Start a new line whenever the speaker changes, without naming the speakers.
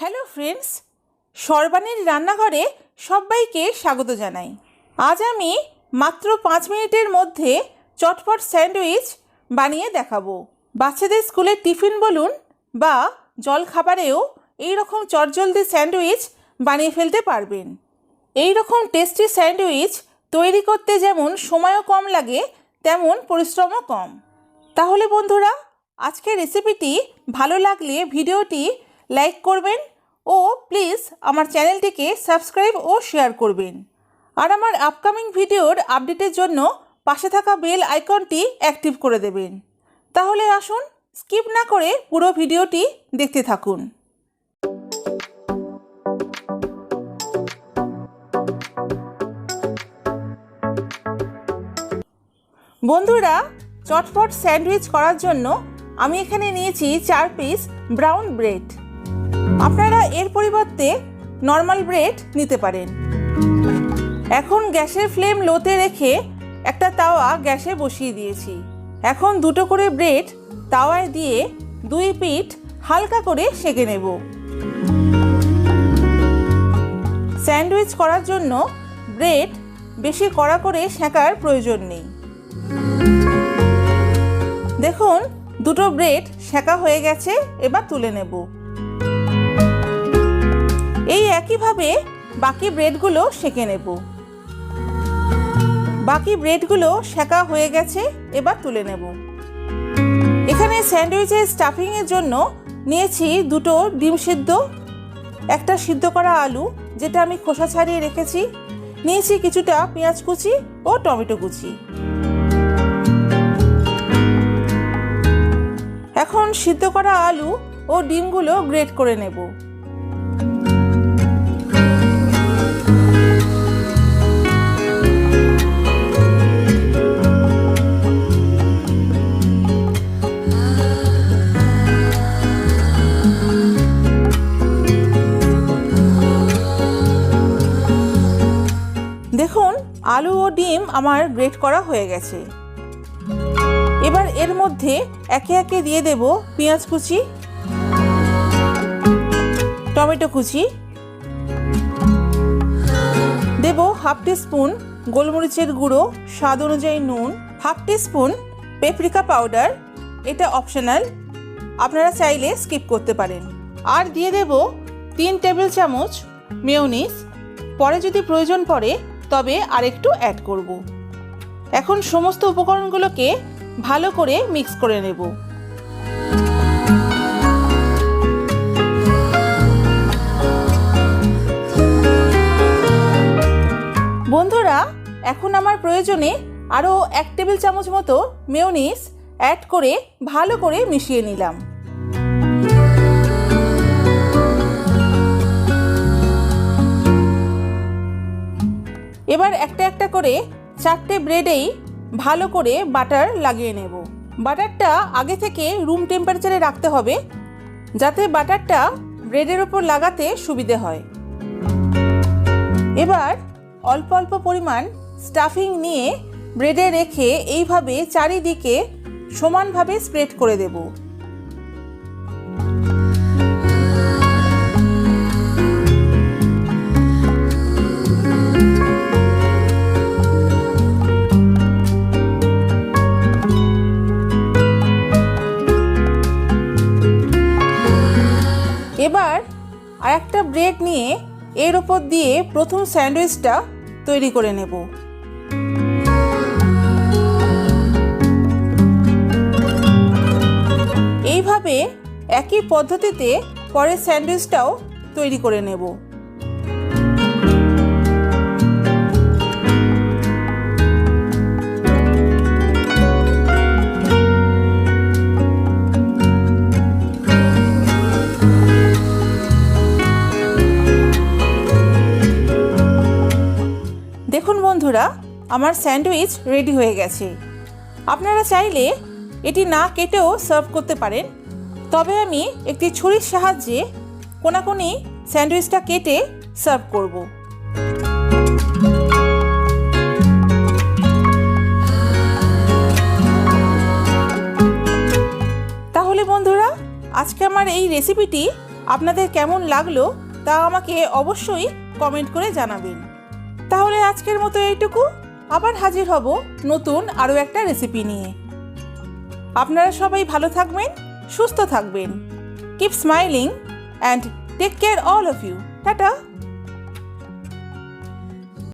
Hello friends, সর্বাণীর রান্নাঘরে সবাইকে স্বাগত জানাই। আজ আমি মাত্র 5 মিনিটের মধ্যে চটপট স্যান্ডউইচ বানিয়ে দেখাবো। বাচ্চাদের স্কুলের টিফিন বলুন বা জল খাবারেও এই রকম চটজলদি স্যান্ডউইচ বানিয়ে ফেলতে পারবেন। এই রকম টেস্টি স্যান্ডউইচ তৈরি করতে যেমন সময়ও কম লাগে, তেমন পরিশ্রমও কম। তাহলে বন্ধুরা, আজকের রেসিপিটি ভালো লাগলে ভিডিওটি লাইক করবেন ও প্লিজ আমার চ্যানেলটিকে সাবস্ক্রাইব ও শেয়ার করবেন। আর আমার আপকামিং ভিডিওর আপডেটের জন্য পাশে থাকা বেল আইকনটি অ্যাক্টিভ করে দেবেন। তাহলে আসুন স্কিপ না করে পুরো ভিডিওটি দেখতে থাকুন। বন্ধুরা, চটপট স্যান্ডউইচ করার জন্য আমি এখানে নিয়েছি 4 পিস ব্রাউন ব্রেড। আপনারা এর পরিবর্তে নর্মাল ব্রেড নিতে পারেন। এখন গ্যাসের ফ্লেম লোতে রেখে একটা তাওয়া গ্যাসে বসিয়ে দিয়েছি। এখন দুটো করে ব্রেড তাওয়ায় দিয়ে 2 পিঠ হালকা করে সেঁকে নেব। স্যান্ডউইচ করার জন্য ব্রেড বেশি কড়া করে সেঁকার প্রয়োজন নেই। দেখুন, দুটো ব্রেড সেঁকা হয়ে গেছে, এবার তুলে নেব। এই একইভাবে বাকি ব্রেডগুলো সেঁকে নেব। বাকি ব্রেডগুলো সেঁকা হয়ে গেছে, এবার তুলে নেব। এখানে স্যান্ডউইচের স্টাফিংয়ের জন্য নিয়েছি 2টো ডিম সিদ্ধ, একটা সিদ্ধ করা আলু যেটা আমি খোসা ছাড়িয়ে রেখেছি, নিয়েছি কিছুটা পেঁয়াজ কুচি ও টমেটো কুচি। এখন সিদ্ধ করা আলু ও ডিমগুলো গ্রেট করে নেব। দেখুন, আলু ও ডিম আমার গ্রেট করা হয়ে গেছে। এবার এর মধ্যে একে একে দিয়ে দেব পেঁয়াজ কুচি, টমেটো কুচি, দেব হাফ টিস্পুন গোলমরিচের গুঁড়ো, স্বাদ অনুযায়ী নুন, হাফ টিস্পুন পেপরিকা পাউডার, এটা অপশনাল, আপনারা চাইলে স্কিপ করতে পারেন। আর দিয়ে দেব 3 টেবিল চামচ মেয়োনিজ, পরে যদি প্রয়োজন পড়ে তবে আরেকটু অ্যাড করব। এখন সমস্ত উপকরণগুলোকে ভালো করে মিক্স করে নেব। বন্ধুরা, এখন আমার প্রয়োজনে আরও 1 টেবিল চামচ মতো মেয়োনিজ অ্যাড করে ভালো করে মিশিয়ে নিলাম। এবার একটা একটা করে 4টে ব্রেডেই ভালো করে বাটার লাগিয়ে নেব। বাটারটা আগে থেকে রুম টেম্পারেচারে রাখতে হবে, যাতে বাটারটা ব্রেডের ওপর লাগাতে সুবিধে হয়। এবার অল্প অল্প পরিমাণ স্টাফিং নিয়ে ব্রেডে রেখে এইভাবে চারিদিকে সমানভাবে স্প্রেড করে দেব। এবার আরেকটা ব্রেড নিয়ে এর ওপর দিয়ে প্রথম স্যান্ডউইচটা তৈরি করে নেব। এইভাবে একই পদ্ধতিতে পরের স্যান্ডউইচটাও তৈরি করে নেব। দেখুন বন্ধুরা, আমার স্যান্ডউইচ রেডি হয়ে গেছে। আপনারা চাইলে এটি না কেটেও সার্ভ করতে পারেন, তবে আমি একটি ছুরির সাহায্যে কোনাকুনি স্যান্ডউইচটা কেটে সার্ভ করব। তাহলে বন্ধুরা, আজকে আমার এই রেসিপিটি আপনাদের কেমন লাগলো তা আমাকে অবশ্যই কমেন্ট করে জানাবেন। তাহলে আজকের মতো এইটুকু, আবার হাজির হব নতুন আরও একটা রেসিপি নিয়ে। আপনারা সবাই ভালো থাকবেন, সুস্থ থাকবেন। Keep smiling and take care all of you. Tata.